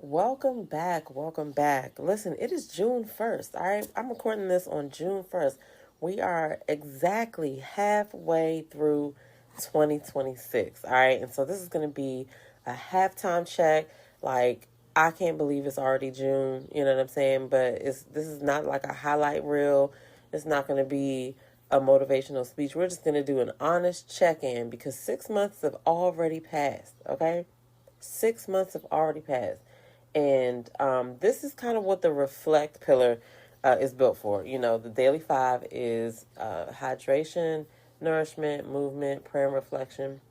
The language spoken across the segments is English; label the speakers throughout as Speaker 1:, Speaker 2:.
Speaker 1: Welcome back. Welcome back. Listen, it is June 1st. All right. I'm recording this on June 1st. We are exactly halfway through 2026. All right. And so this is going to be a halftime check. Like, I can't believe it's already June. You know what I'm saying? But this is not like a highlight reel. It's not going to be a motivational speech. We're just going to do an honest check in because 6 months have already passed. Okay. 6 months have already passed. And this is kind of what the reflect pillar is built for. You know, the daily five is hydration, nourishment, movement, prayer, and reflection.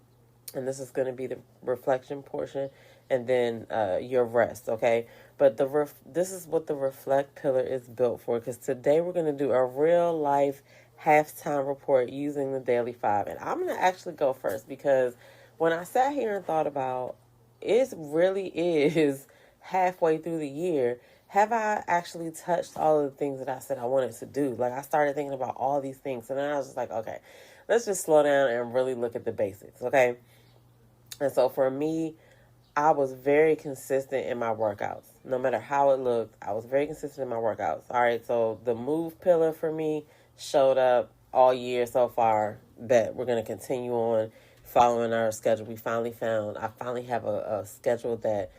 Speaker 1: And this is going to be the reflection portion, and then your rest, okay? But this is what the reflect pillar is built for, because today we're going to do a real life halftime report using the daily five. And I'm going to actually go first because when I sat here and thought about it really is halfway through the year, have I actually touched all of the things that I said I wanted to do? Like, I started thinking about all these things, and then I was just like, okay, let's just slow down and really look at the basics, okay? And so for me, I was very consistent in my workouts. No matter how it looked, I was very consistent in my workouts. All right, so the move pillar for me showed up all year so far. That we're going to continue on following our schedule. I finally have a schedule that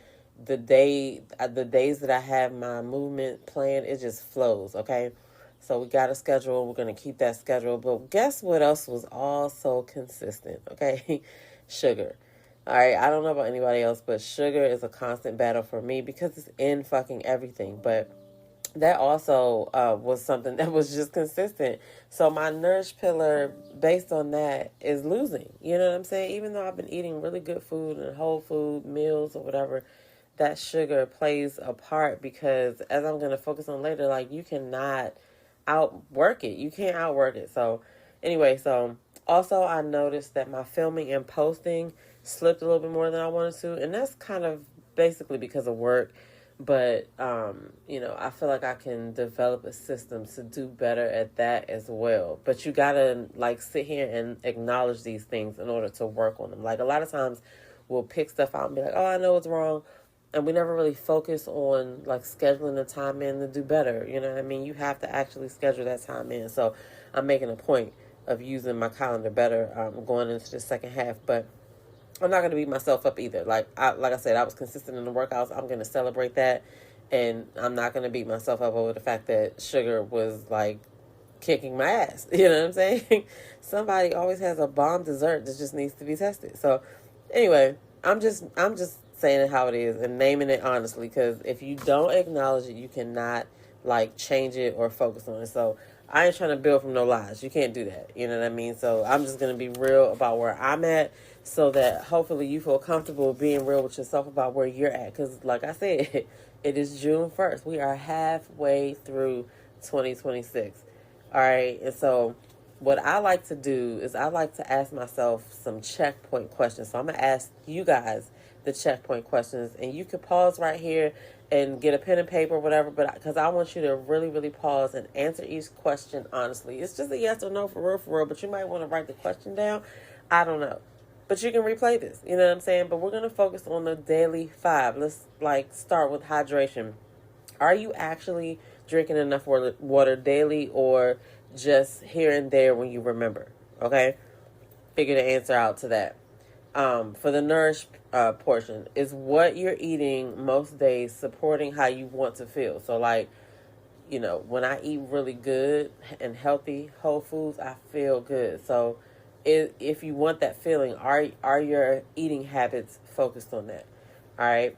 Speaker 1: the days that I have my movement plan, it just flows, okay? So we got a schedule. We're going to keep that schedule. But guess what else was also consistent, okay? Sugar. All right, I don't know about anybody else, but sugar is a constant battle for me because it's in fucking everything. But that also was something that was just consistent. So my nourish pillar, based on that, is losing. You know what I'm saying? Even though I've been eating really good food and whole food meals or whatever, that sugar plays a part because, as I'm going to focus on later, like, you cannot outwork it. You can't outwork it. So anyway, so also I noticed that my filming and posting slipped a little bit more than I wanted to, and that's kind of basically because of work. But I feel like I can develop a system to do better at that as well. But you gotta like sit here and acknowledge these things in order to work on them. Like, a lot of times we'll pick stuff out and be like, oh, I know it's wrong, and we never really focus on like scheduling the time in to do better. You know what I mean? You have to actually schedule that time in. So I'm making a point of using my calendar better going into the second half. But I'm not going to beat myself up either. Like I said, I was consistent in the workouts. I'm going to celebrate that. And I'm not going to beat myself up over the fact that sugar was like kicking my ass. You know what I'm saying? Somebody always has a bomb dessert that just needs to be tested. So anyway, I'm just saying it how it is and naming it honestly, because if you don't acknowledge it, you cannot like change it or focus on it. So I ain't trying to build from no lies. You can't do that. You know what I mean? So I'm just going to be real about where I'm at so that hopefully you feel comfortable being real with yourself about where you're at. Because like I said, it is June 1st. We are halfway through 2026. All right. And so what I like to do is I like to ask myself some checkpoint questions. So I'm going to ask you guys the checkpoint questions, and you can pause right here and get a pen and paper or whatever, but because I want you to really, really pause and answer each question honestly. It's just a yes or no for real, but you might want to write the question down. I don't know. But you can replay this, you know what I'm saying? But we're going to focus on the daily five. Let's like start with hydration. Are you actually drinking enough water daily, or just here and there when you remember? Okay? Figure the answer out to that. For the nourish portion, is what you're eating most days supporting how you want to feel? So like, when I eat really good and healthy whole foods, I feel good. So if you want that feeling, are your eating habits focused on that? All right.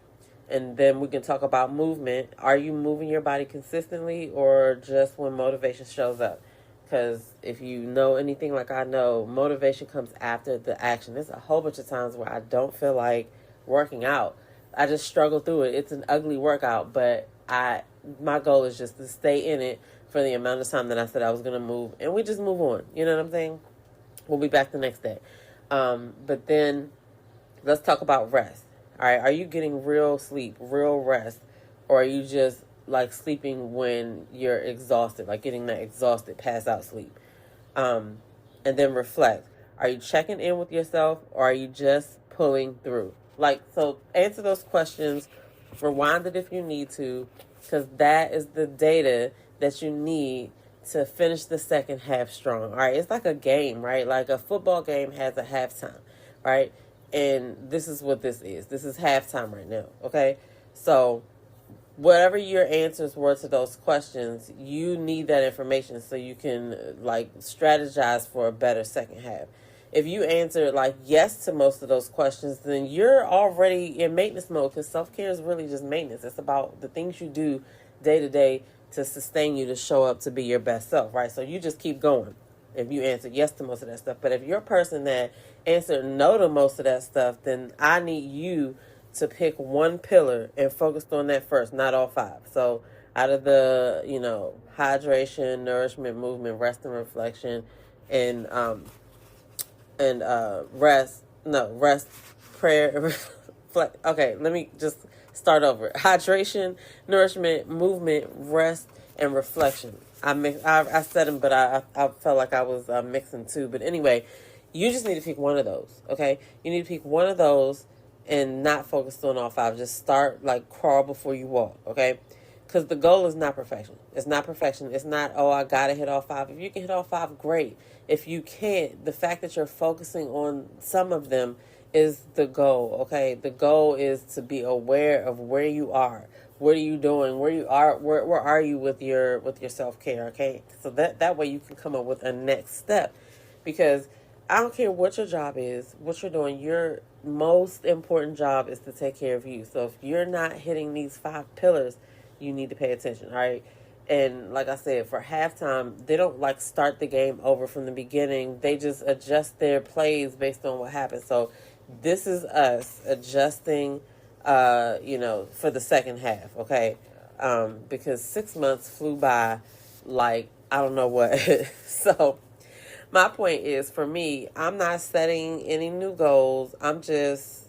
Speaker 1: And then we can talk about movement. Are you moving your body consistently or just when motivation shows up? Because if you know anything like I know, motivation comes after the action. There's a whole bunch of times where I don't feel like working out. I just struggle through it. It's an ugly workout, but my goal is just to stay in it for the amount of time that I said I was going to move. And we just move on. You know what I'm saying? We'll be back the next day. But then let's talk about rest. All right, are you getting real sleep, real rest, or are you just like sleeping when you're exhausted, like getting that exhausted pass out sleep? And then reflect. Are you checking in with yourself, or are you just pulling through? Like, so answer those questions Rewind it if you need to, because that is the data that you need to finish the second half strong. All right, it's like a game, right? Like a football game has a halftime, right? And this is what this is. This is halftime right now, okay? So whatever your answers were to those questions, you need that information so you can like strategize for a better second half. If you answer like yes to most of those questions, then you're already in maintenance mode, because self-care is really just maintenance. It's about the things you do day to day to sustain you to show up to be your best self, right? So you just keep going if you answer yes to most of that stuff. But if you're a person that answered no to most of that stuff, then I need you to pick one pillar and focus on that first, not all five. So out of the, hydration, nourishment, movement, rest and reflection, and rest, prayer, and reflect. Okay, let me just start over. Hydration, nourishment, movement, rest, and reflection. I said them, but I felt like I was mixing two. But anyway, you just need to pick one of those, okay? You need to pick one of those and not focus on all five. Just start, crawl before you walk, okay? Because the goal is not perfection. It's not perfection. It's not, oh, I got to hit all five. If you can hit all five, great. If you can't, the fact that you're focusing on some of them is the goal, okay? The goal is to be aware of where you are. What are you doing? Where are you with your self-care, okay? So that way you can come up with a next step. Because I don't care what your job is, what you're doing, your most important job is to take care of you. So if you're not hitting these 5 pillars, you need to pay attention, all right? And like I said, for halftime, they don't start the game over from the beginning. They just adjust their plays based on what happens. So this is us adjusting, for the second half, okay? Because 6 months flew by like I don't know what. So my point is, for me, I'm not setting any new goals. I'm just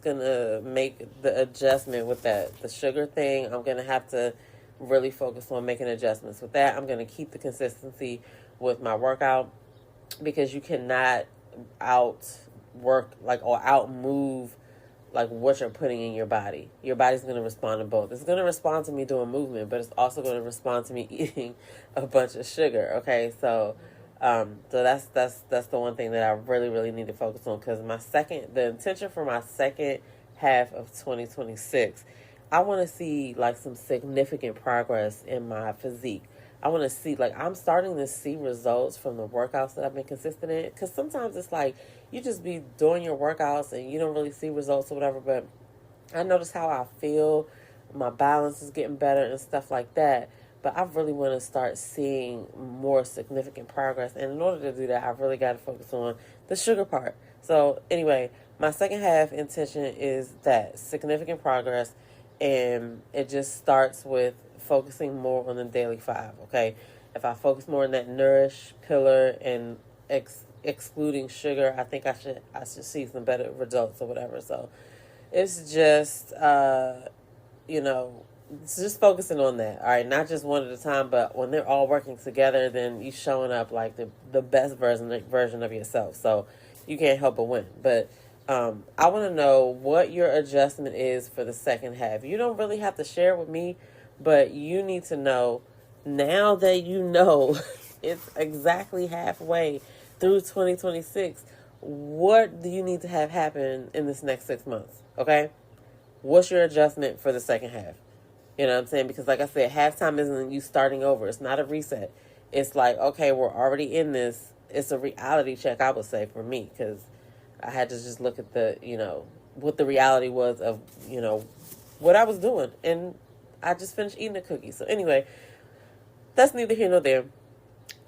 Speaker 1: gonna make the adjustment with the sugar thing. I'm gonna have to really focus on making adjustments with that. I'm gonna keep the consistency with my workout, because you cannot outwork or outmove what you're putting in your body. Your body's going to respond to both. It's going to respond to me doing movement, but it's also going to respond to me eating a bunch of sugar. Okay, so that's the one thing that I really, really need to focus on, because the intention for my second half of 2026, I want to see some significant progress in my physique. I want to see, I'm starting to see results from the workouts that I've been consistent in. Because sometimes it's you just be doing your workouts and you don't really see results or whatever. But I notice how I feel. My balance is getting better and stuff like that. But I really want to start seeing more significant progress. And in order to do that, I've really got to focus on the sugar part. So anyway, my second half intention is that significant progress. And it just starts with focusing more on the daily 5, okay? If I focus more on that nourish pillar and excluding sugar, I think I should see some better results or whatever. So it's just, it's just focusing on that, all right? Not just one at a time, but when they're all working together, then you showing up the best version of yourself. So you can't help but win. But I want to know what your adjustment is for the second half. You don't really have to share it with me, but you need to know, now that you know it's exactly halfway through 2026, what do you need to have happen in this next 6 months, okay? What's your adjustment for the second half? You know what I'm saying? Because like I said, halftime isn't you starting over. It's not a reset. It's okay, we're already in this. It's a reality check, I would say, for me, because I had to just look at what the reality was of, what I was doing. And I just finished eating a cookie. So anyway, that's neither here nor there.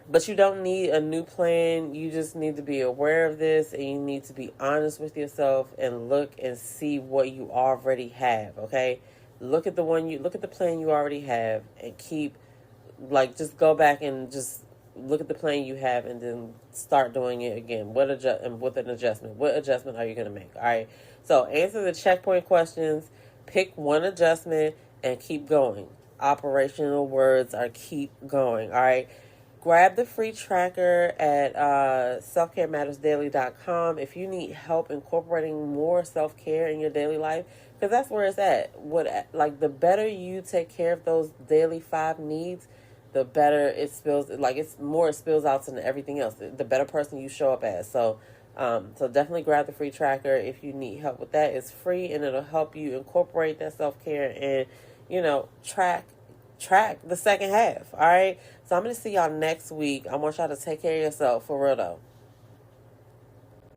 Speaker 1: But you don't need a new plan. You just need to be aware of this, and you need to be honest with yourself and look and see what you already have, okay? Look at the plan you already have, and keep, just go back and just look at the plan you have, and then start doing it again. With an adjustment. What adjustment are you going to make? All right. So answer the checkpoint questions. Pick one adjustment and keep going. Operational words are keep going. All right. grab the free tracker at selfcaremattersdaily.com if you need help incorporating more self-care in your daily life, because that's where it's at. The better you take care of those daily 5 needs, the better it spills. Like, it's more, it spills out into everything else. The better person you show up as. So definitely grab the free tracker if you need help with that. It's free and it'll help you incorporate that self-care and, track the second half. All right. So I'm going to see y'all next week. I want y'all to take care of yourself, for real though.